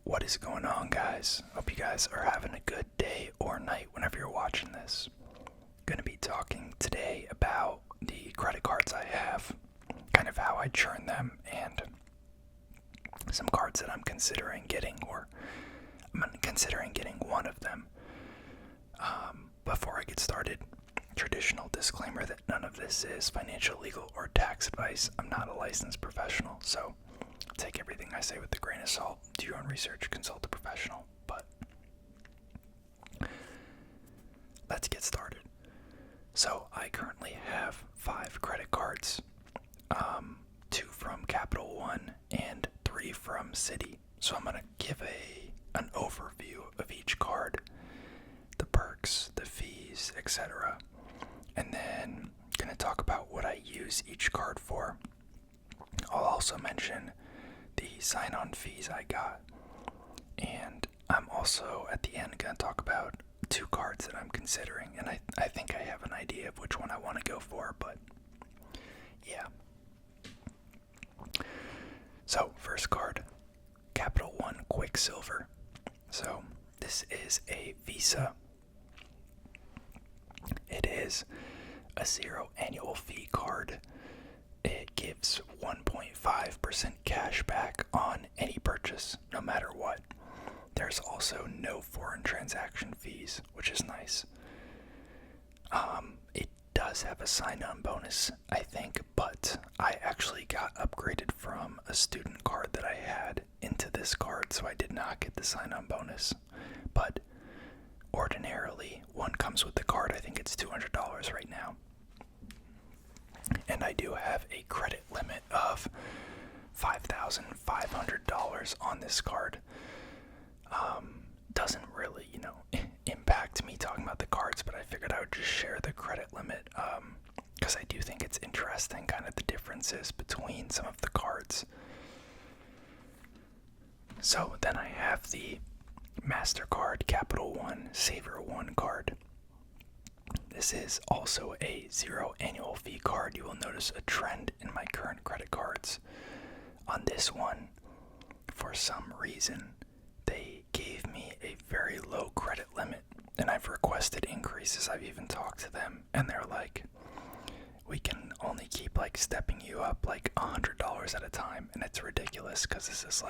What is going on, guys? Hope you guys are having a good day or night whenever you're watching this. Going to be talking today about the credit cards I have, kind of how I churn them, and some cards that I'm considering getting, or I'm considering getting one of them. Before I get started, traditional disclaimer that none of this is financial, legal, or tax advice. I'm not a licensed professional, so take everything I say with a grain of salt. Do your own research, consult a professional, but let's get started. So I currently have 5 credit cards, 2 from Capital One and 3 from Citi. So I'm going to give an overview of each card, the perks, the fees, etc. And then going to talk about what I use each card for. I'll also mention the sign-on fees I got, and I'm also at the end going to talk about 2 cards that I'm considering, and I think I have an idea of which one I want to go for, but yeah. So first card, Capital One Quicksilver. So this is a Visa. It is a 0 annual fee card. It gives 1.5% cash back on any purchase, no matter what. There's also no foreign transaction fees, which is nice. It does have a sign-on bonus, I think, but I actually got upgraded from a student card that I had into this card, so I did not get the sign-on bonus. But ordinarily, one comes with the card. I think it's $200 right now. And I do have a credit limit of $5,500 on this card. Doesn't really, impact me talking about the cards, but I figured I would just share the credit limit, because I do think it's interesting, kind of the differences between some of the cards. So then I have the MasterCard Capital One Saver One card. This is also a 0 annual fee card. You will notice a trend in my current credit cards. On this one, for some reason, they gave me a very low credit limit, and I've requested increases. I've even talked to them, and they're like, we can only keep stepping you up $100 at a time, and it's ridiculous because this is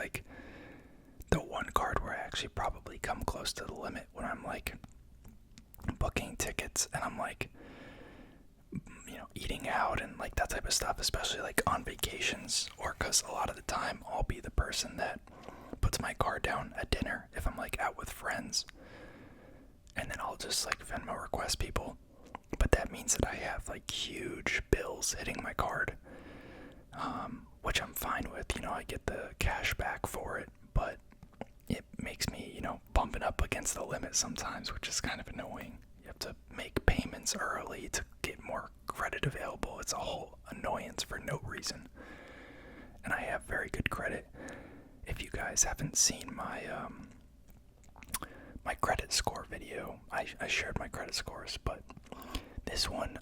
the one card where I actually probably come close to the limit when I'm booking tickets, and I'm eating out and that type of stuff, especially on vacations, or because a lot of the time I'll be the person that puts my card down at dinner if I'm out with friends, and then I'll just Venmo request people, but that means that I have huge bills hitting my card, which I'm fine with. I get the cash back for it, but it makes me bumping up against the limit sometimes, which is kind of annoying. You have to make payments early to get more credit available. It's a whole annoyance for no reason. And I have very good credit. If you guys haven't seen my my credit score video, I shared my credit scores, but this one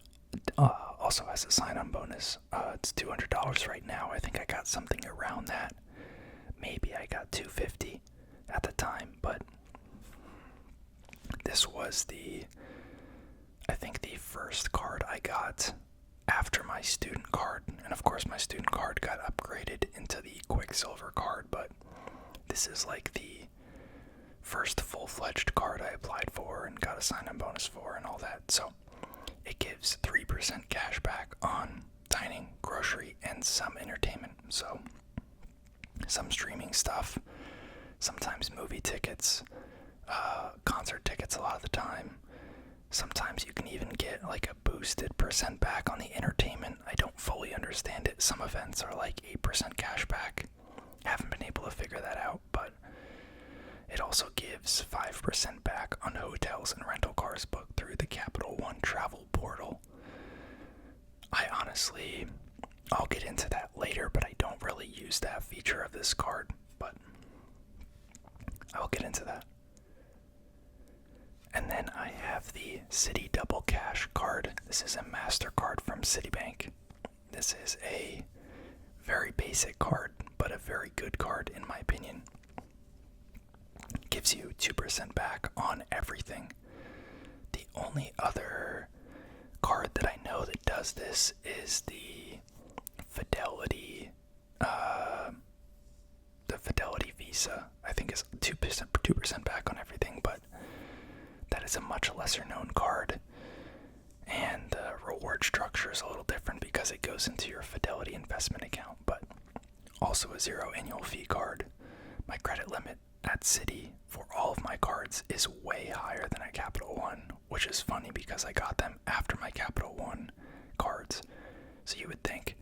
also has a sign-on bonus. It's $200 right now. I think I got something around that. Maybe I got $250 at the time, but this was I think the first card I got after my student card, and of course my student card got upgraded into the Quicksilver card, but this is the first full-fledged card I applied for and got a sign-on bonus for and all that. So it gives 3% cash back on dining, grocery, and some entertainment. So some streaming stuff, sometimes movie tickets, concert tickets a lot of the time. Sometimes you can even get a boosted percent back on the entertainment. I don't fully understand it. Some events are 8% cash back. Haven't been able to figure that out, but it also gives 5% back on hotels and rental cars booked through the Capital One travel portal. I'll get into that later, but I don't really use that feature of this card, but I'll get into that. And then I have the Citi Double Cash card. This is a MasterCard from Citibank. This is a very basic card, but a very good card in my opinion. 2% back on everything. The only other card that I know that does this is the Fidelity Visa. I think is 2% back on everything, but that is a much lesser known card. And the reward structure is a little different because it goes into your Fidelity investment account, but also a 0 annual fee card. My credit limit at Citi for all of my cards is way higher than at Capital One, which is funny because I got them after my Capital One cards. So you would think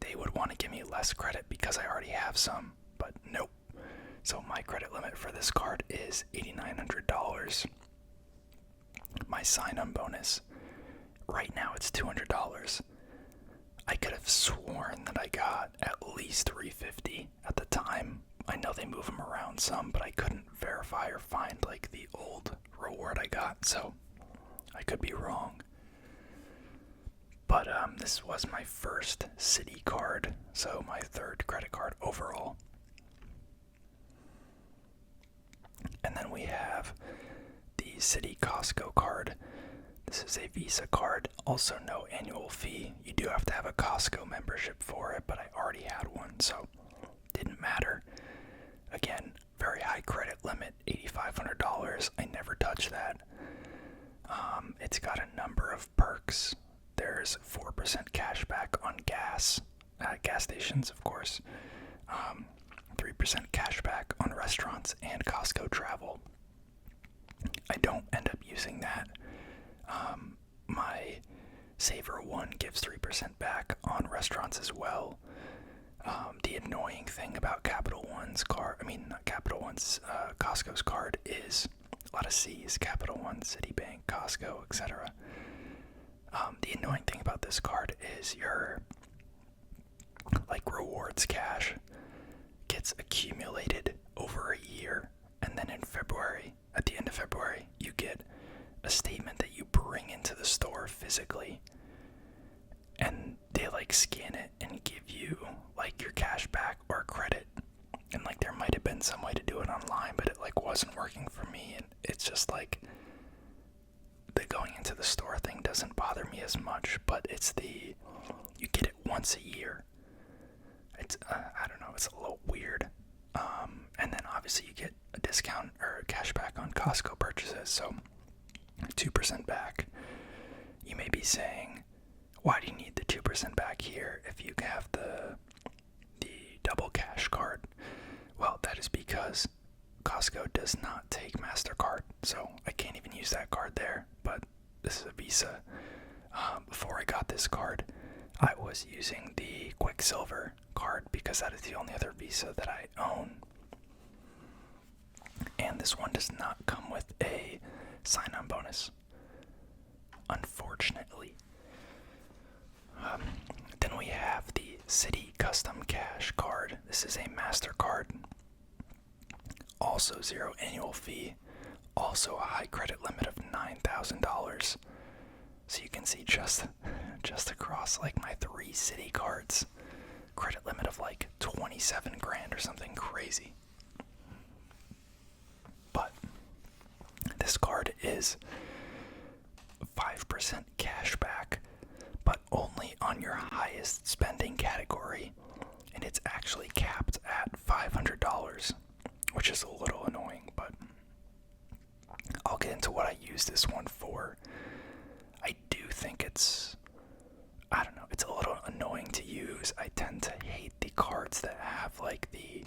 they would want to give me less credit because I already have some, but nope. So my credit limit for this card is $8,900. My sign-on bonus, right now it's $200. I could have sworn that I got at least $350 at the time. I know they move them around some, but I couldn't verify or find like the old reward I got, so I could be wrong. But this was my first Citi card, so my third credit card overall. And then we have the Citi Costco card. This is a Visa card, also no annual fee. You do have to have a Costco membership for it, but I already had one, so didn't matter. Again, very high credit limit, $8,500. I never touch that. It's got a number of perks. There's 4% cash back on gas stations, of course. 3% cash back on restaurants and Costco travel. I don't end up using that. My Saver One gives 3% back on restaurants as well. The annoying thing about Costco's card is a lot of C's, Capital One, Citibank, Costco, etc. The annoying thing about this card is your rewards cash gets accumulated over a year, and then at the end of February, you get a statement that you bring into the store physically, and they scan it and give you your cash back or credit. And there might have been some way to do it online, but it wasn't working for me. And it's just the going into the store thing doesn't bother me as much, but it's you get it once a year. It's I don't know, it's a little weird. And then obviously you get a discount or cash back on Costco purchases, so 2% back. You may be saying, why do you need the 2% back here if you have the double cash card? Well, that is because Costco does not take MasterCard, so I can't even use that card there, but this is a Visa. Before I got this card, I was using the Quicksilver card because that is the only other Visa that I own. And this one does not come with a sign-on bonus, unfortunately. Then we have the Citi Custom Cash card. This is a MasterCard. Also 0 annual fee. Also a high credit limit of $9,000. So you can see just across my 3 Citi cards, credit limit of $27,000 or something crazy. But this card is 5% cash back, but only on your highest spending category, and it's actually capped at $500, which is a little annoying, but I'll get into what I use this one for. I do think it's a little annoying to use. I tend to hate the cards that have the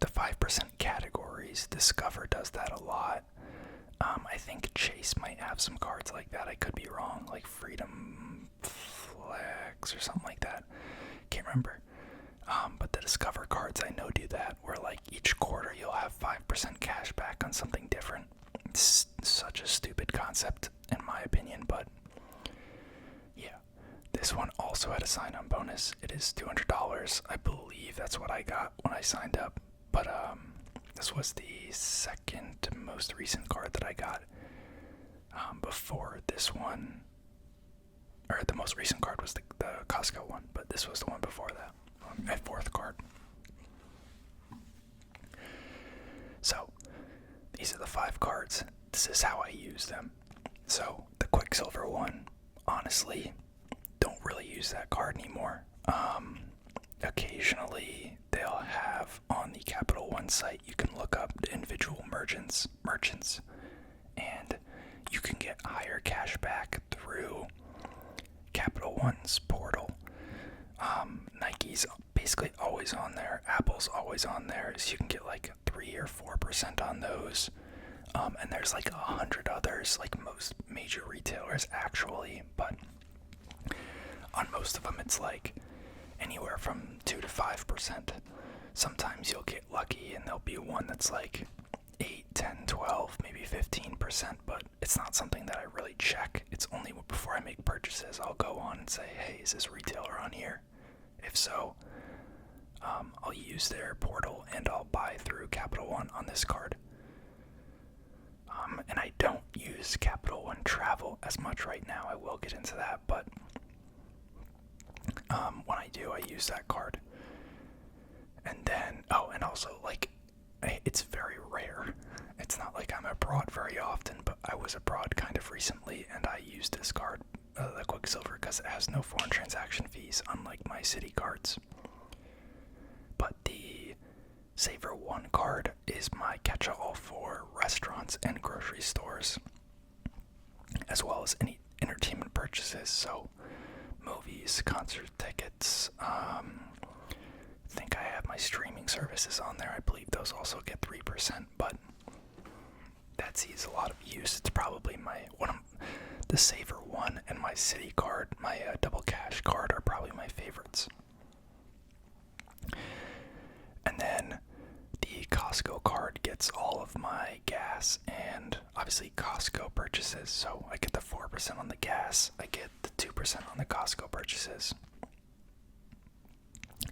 5% categories. Discover does that a lot. I think Chase might have some cards like that. I could be wrong, like Freedom Flex or something like that. Can't remember. But the Discover cards I know do that, where each quarter you'll have 5% cash back on something different. It's such a stupid concept in my opinion, but yeah. This one also had a sign-on bonus. It is $200. I believe that's what I got when I signed up. But this was the second most recent card that I got. Before this one, or the most recent card was the Costco one, but this was the one before that. My 4th card. So, these are the 5 cards. This is how I use them. So the Quicksilver one, honestly, don't really use that card anymore. Occasionally they'll have on the Capital One site, you can look up the individual merchants, and you can get higher cash back through Capital One's portal. Nike's basically always on there, Apple's always on there, so you can get like 3 or 4% on those. And there's like 100 others, like most major retailers actually, but on most of them it's like anywhere from 2 to 5%. Sometimes you'll get lucky and there'll be one that's like 8, 10, 12, maybe 15%, but it's not something that I really check. It's only before I make purchases I'll go on and say, hey, is this retailer on here? If so, I'll use their portal and I'll buy through Capital One on this card. And I don't use Capital One Travel as much right now. I will get into that, but when I do, I use that card. And then, and also, like, it's very rare. It's not like I'm abroad very often, but I was abroad kind of recently, and I used this card, the Quicksilver, because it has no foreign transaction fees, unlike my city cards. But the Saver One card is my catch-all for restaurants and grocery stores, as well as any entertainment purchases, so movies, concert tickets. I think I have my streaming services on there. I believe those also get 3%, but that sees a lot of use. It's probably the Saver One and my City card, my Double Cash card, are probably my favorites. And then the Costco card gets all of my gas and obviously Costco purchases, so I get the 4% on the gas, I get the 2% on the Costco purchases.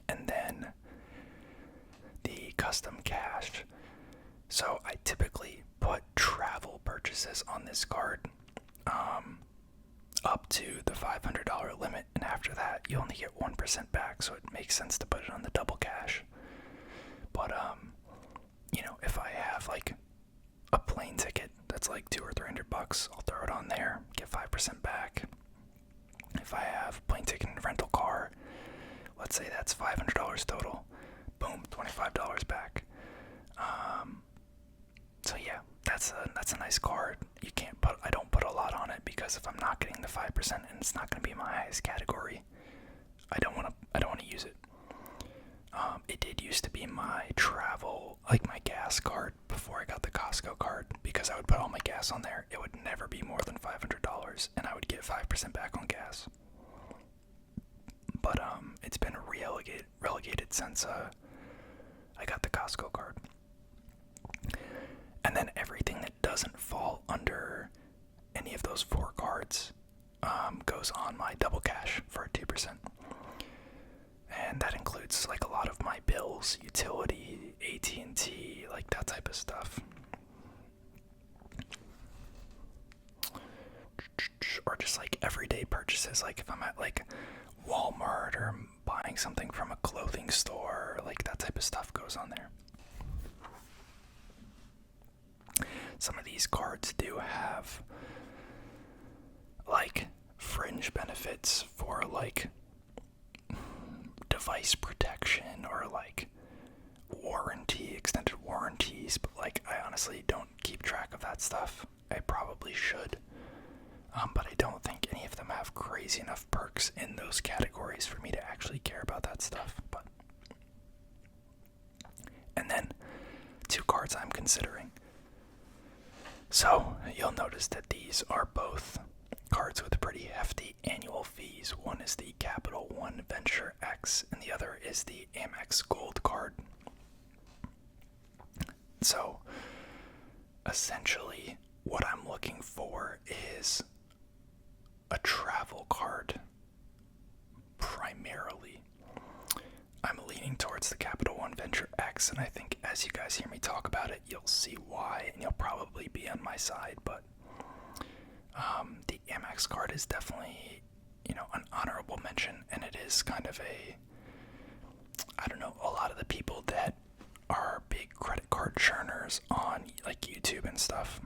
And then the custom cash. So I typically put travel purchases on this card up to the $500 limit, and after that you only get 1% back, so it makes sense to put it on the double cash. But if I have like a plane ticket that's like $200 or $300, I'll throw it on there, get 5% back. If I have a plane ticket and a rental car, let's say that's $500 total, boom, $25 back. So yeah, that's a nice card. I don't put a lot on it, because if I'm not getting the 5% and it's not going to be my highest category, I don't want to use it. It did used to be my travel, like my gas card before I got the Costco card, because I would put all my gas on there. It would never be more than $500, and I would get 5% back on gas. But it's been relegated since I got the Costco card. And then everything that doesn't fall under any of those 4 cards goes on my double cash for 2%. And that includes like a lot of my bills, utility, AT&T, like that type of stuff. Or just like everyday purchases, like if I'm at like Walmart or I'm buying something from a clothing store, like that type of stuff goes on there. Some of these cards do have like fringe benefits for like device protection or like extended warranties, but like I honestly don't keep track of that stuff. I probably should, but I don't think any of them have crazy enough perks in those categories for me to actually care about that stuff. And then 2 cards I'm considering. So you'll notice that these are both cards with pretty hefty annual fees. One is the Capital One Venture X, and the other is the Amex Gold card. So essentially what I'm looking for is a travel card primarily. I'm leaning towards the Capital One Venture X, and I think as you guys hear me talk about it, you'll see why, and you'll probably be on my side. But the Amex card is definitely, an honorable mention, and it is kind of a lot of the people that are big credit card churners on like YouTube and stuff,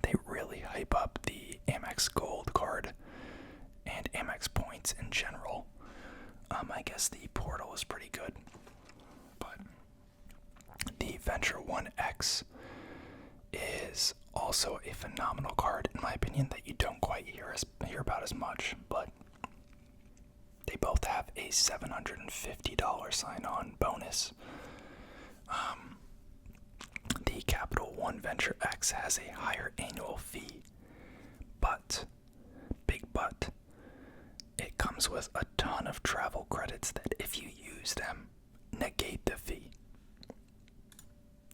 they really hype up the Amex Gold card and Amex points in general. I guess the portal is pretty good, but the Venture 1X is also a phenomenal card, in my opinion, that you don't quite hear about as much, but they both have a $750 sign-on bonus. The Capital One Venture X has a higher annual fee, but, big but, it comes with a ton of travel credits that if you use them, negate the fee.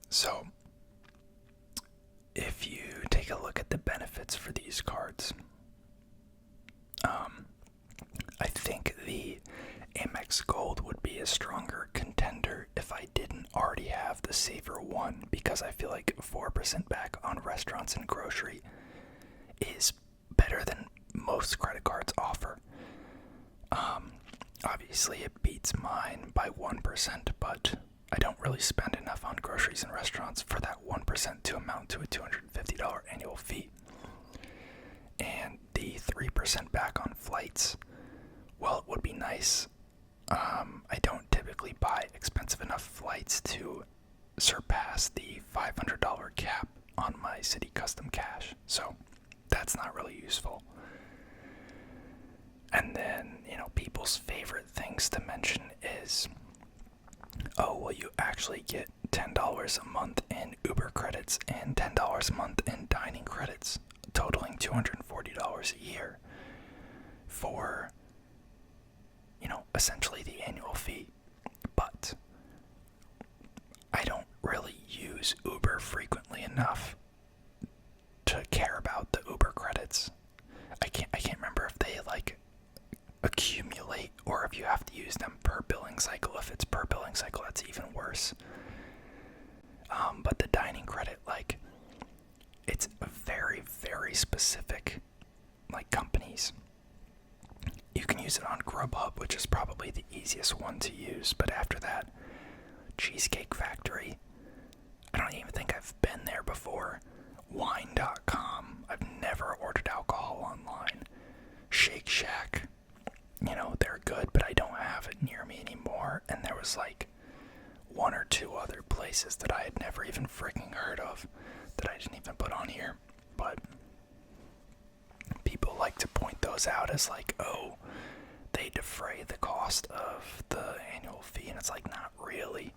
So, if you take a look at the benefits for these cards, I think the Amex Gold would be a stronger contender if I didn't already have the Saver 1, because I feel like 4% back on restaurants and grocery is better than most credit cards offer. Obviously it beats mine by 1%, but I don't really spend enough on groceries and restaurants for that 1% to amount to a $250 annual fee. And the 3% back on flights, well, it would be nice. I don't typically buy expensive enough flights to surpass the $500 cap on my City Custom Cash, so that's not really useful. And then, people's favorite things to mention is, oh, well, you actually get $10 a month in Uber credits and $10 a month in dining credits, totaling $240 a year for, essentially the annual fee. But I don't really use Uber frequently enough to care about the Uber credits. I can't remember if they accumulate or if you have to use them per billing cycle. If it's per billing cycle, that's even worse. But the dining credit, it's very, very specific, companies. You can use it on Grubhub, which is probably the easiest one to use, but after that, Cheesecake Factory, I don't even think I've been there before. Wine.com, I've never ordered alcohol online. Shake Shack, they're good, but I don't have it near me anymore. And there was one or two other places that I had never even freaking heard of that I didn't even put on here. But people like to point those out as oh, they defray the cost of the annual fee, and it's not really.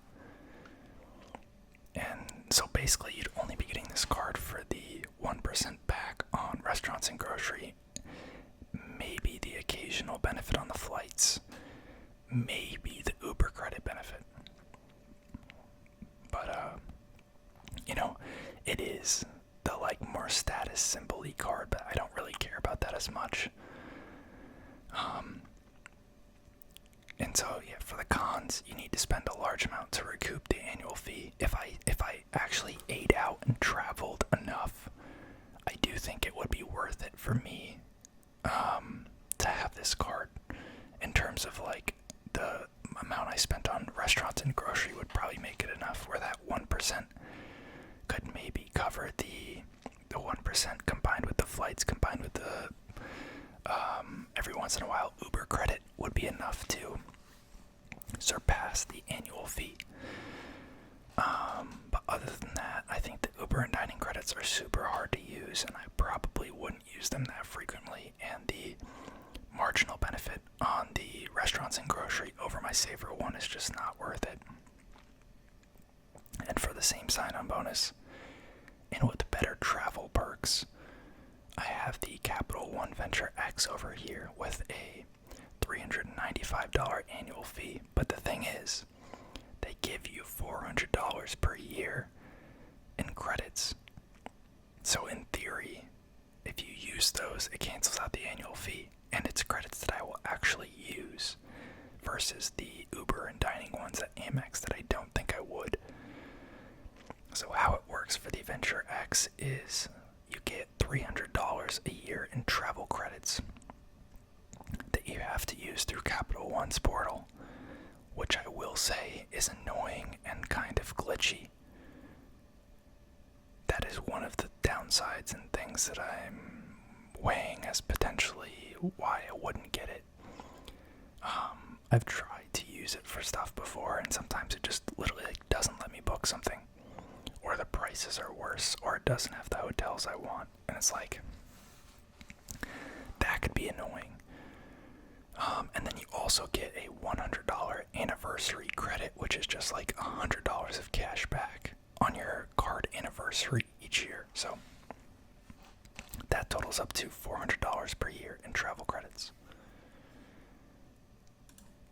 And so basically you'd only be getting this card for the 1% back on restaurants and grocery, maybe the occasional benefit on the flights, maybe the Uber credit benefit. But, it is the more status symbol-y card, but I don't really care about that as much. And so, yeah, for the cons, you need to spend a large amount to recoup the annual fee. If I actually ate out and traveled enough, I do think it would be worth it for me to have this card. In terms of the amount I spent on restaurants and grocery would probably make it enough where that 1% could maybe cover the 1% combined with the flights, combined with the every once in a while Uber credit would be enough to surpass the annual fee. But other than that, I think the Uber and dining credits are super hard to use, and I probably wouldn't use them that frequently, and the marginal benefit on the restaurants and grocery over my Saver 1 is just not worth it. And for the same sign-on bonus, and with better travel perks, I have the Capital One Venture X over here with a $395 annual fee. But the thing is, they give you $400 per year in credits. So in theory, if you use those, it cancels out the annual fee, and it's credits that I will actually use versus the Uber and dining ones at Amex that I don't think I would. So how it works for the Venture X is you get $300 a year in travel credits that you have to use through Capital One's portal, which I will say is annoying and kind of glitchy. That is is one of the downsides and things that I'm weighing as potentially why I wouldn't get it. I've tried to use it for stuff before, and sometimes it just literally doesn't let me book something, or the prices are worse, or it doesn't have the hotels I want, and it's like, that could be annoying. And then you also get a $100 anniversary credit, which is just like $100 of cash back on your card anniversary each year. So that totals up to $400 per year in travel credits.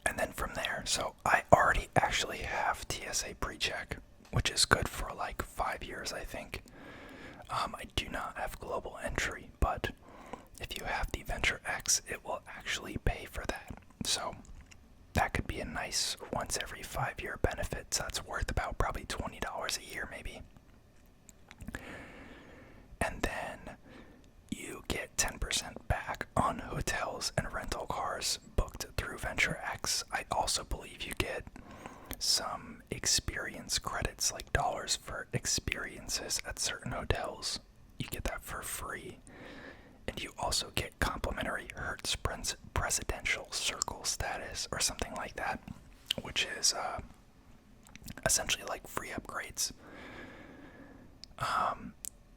And then from there, so I already actually have TSA PreCheck, which is good for like 5 years, I think. I do not have global entry, but if you have the Venture X, it will actually pay for that. So that could be a nice once every 5-year benefit. So that's worth about probably $20 a year maybe. And then you get 10% back on hotels and rental cars booked through Venture X. I also believe you get some experience credits, like dollars for experiences at certain hotels. You get that for free. And you also get complimentary Hertz Presidential Circle status or something like that, which is essentially like free upgrades.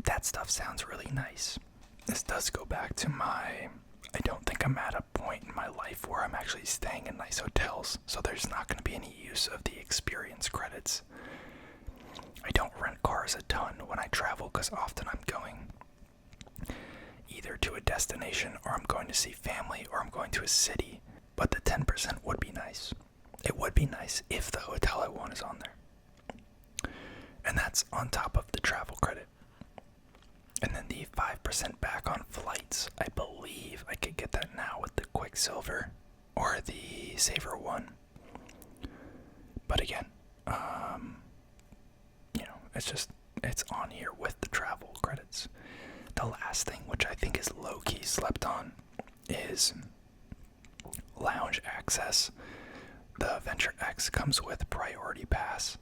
That stuff sounds really nice. This does go back to I don't think I'm at a point in my life where I'm actually staying in nice hotels, so there's not going to be any use of the experience credits. I don't rent cars a ton when I travel because often I'm going either to a destination, or I'm going to see family, or I'm going to a city. But the 10% would be nice. It would be nice if the hotel I want is on there. And that's on top of the travel credit. And then the 5% back on flights. I believe I could get that now with the Quicksilver or the Saver One. But again, it's on here with the travel credits. The last thing, which I think is low-key slept on, is lounge access. The Venture X comes with Priority Pass,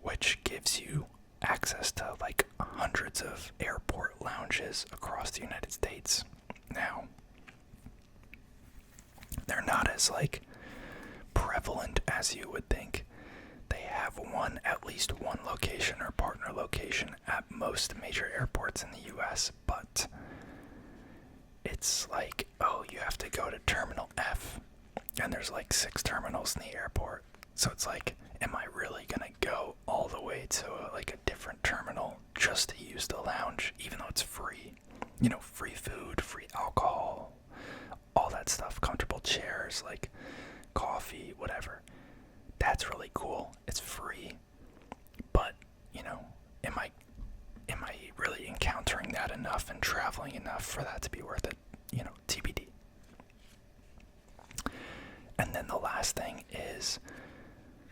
which gives you access to like hundreds of airport lounges across the United States. Now, they're not as like prevalent as you would think. They have at least one location or partner location at most major airports in the US, but it's like, oh, you have to go to Terminal F, and there's like 6 terminals in the airport. So it's like, am I really gonna go all the way to like a different terminal just to use the lounge, even though it's free? You know, free food, free alcohol, all that stuff, comfortable chairs, like coffee, whatever. That's really cool. It's free. But, you know, am I really encountering that enough and traveling enough for that to be worth it? You know, TBD. And then the last thing is,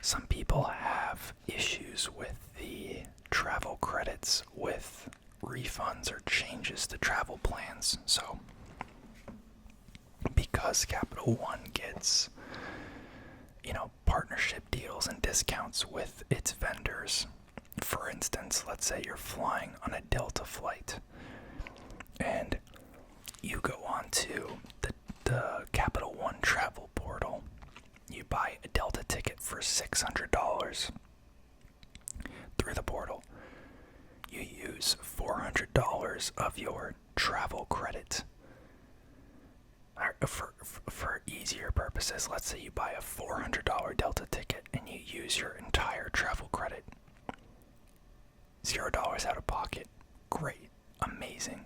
some people have issues with the travel credits with refunds or changes to travel plans. So, because Capital One gets, you know, partnership deals and discounts with its vendors. For instance, let's say you're flying on a Delta flight and you go on to the Capital One travel portal. You buy a Delta ticket for $600 through the portal. You use $400 of your travel credit. For easier purposes, let's say you buy a $400 Delta ticket and you use your entire travel credit. $0 out of pocket. Great. Amazing.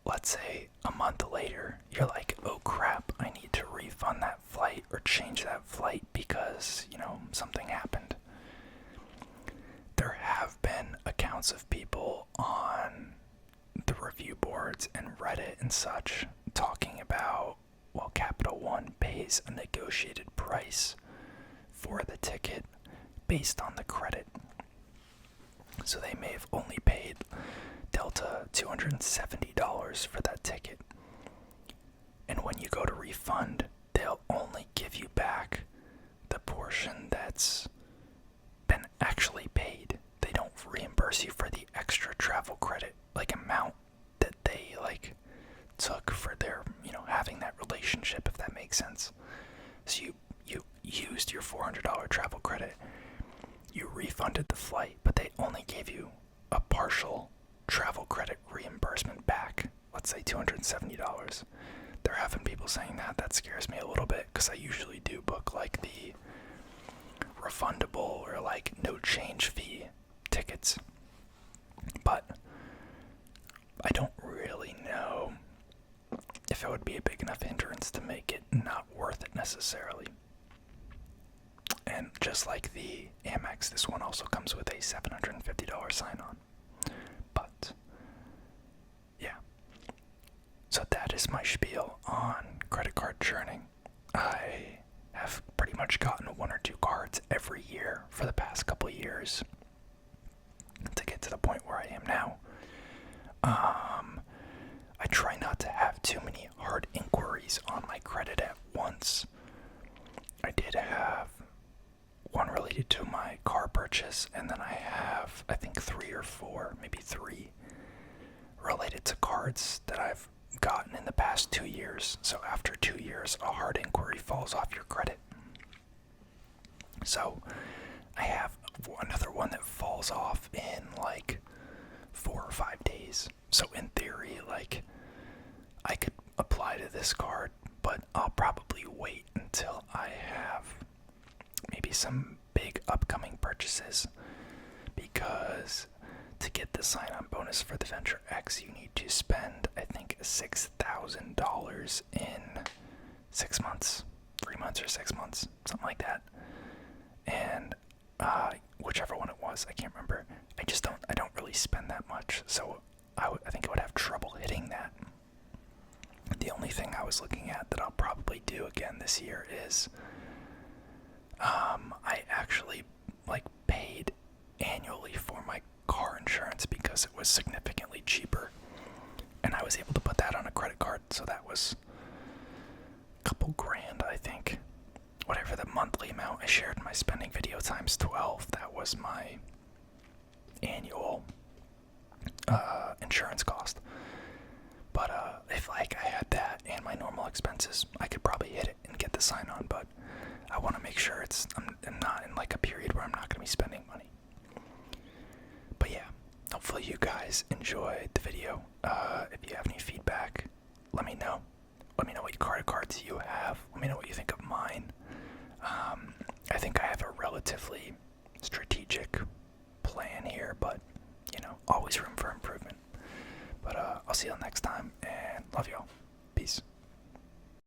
Let's say a month later, you're like, oh crap, I need to refund that flight or change that flight because, you know, something happened. There have been accounts of people on the review boards and Reddit and such talking about, well, Capital One pays a negotiated price for the ticket based on the credit. So they may have only paid Delta $270 for that ticket. And when you go to refund, they'll only give you back the portion that's been actually paid. They don't reimburse you for the extra travel travel credit like amount that they like took for their, having that relationship, if that makes sense. So you used your $400 travel credit, you refunded the flight, but they only gave you a partial travel credit reimbursement back. Let's say $270. They're having people saying that scares me a little bit, because I usually do book like the refundable or like no change fee tickets, but I don't really know if it would be a big enough hindrance to make it not worth it necessarily. And just like the Amex, this one also comes with a $750 sign-on. But yeah, so that is my spiel on credit card churning. I have pretty much gotten one or two cards every year for the past couple of years to get to the point where I am now. I try not to have too many hard inquiries on my credit at once. I did have one related to my car purchase, and then I have, I think, 3 or 4, maybe 3, related to cards that I've gotten in the past 2 years. So after 2 years, a hard inquiry falls off your credit. So I have another one that falls off in like 4 or 5 days. So in theory, like, I could apply to this card, but I'll probably wait until I have maybe some big upcoming purchases, because to get the sign-on bonus for the Venture X, you need to spend, I think, $6,000 in 6 months, 3 months or 6 months, something like that. And whichever one it was, I can't remember. I don't really spend that much, so I think I would have trouble hitting that. The only thing I was looking at that I'll probably do again this year is I actually paid annually for my car insurance because it was significantly cheaper, and I was able to put that on a credit card, so that was a couple grand, I think. Whatever the monthly amount I shared in my spending video times 12, that was my annual insurance cost. But if I had that and my normal expenses, I could probably hit it and get the sign on, but I want to make sure I'm not in like a period where I'm not going to be spending money. But yeah, hopefully you guys enjoyed the video. If you have any feedback, let me know. Let me know what credit cards you have. Let me know what you think of mine. I think I have a relatively strategic plan here, but always room for improvement. But I'll see you all next time, and love y'all.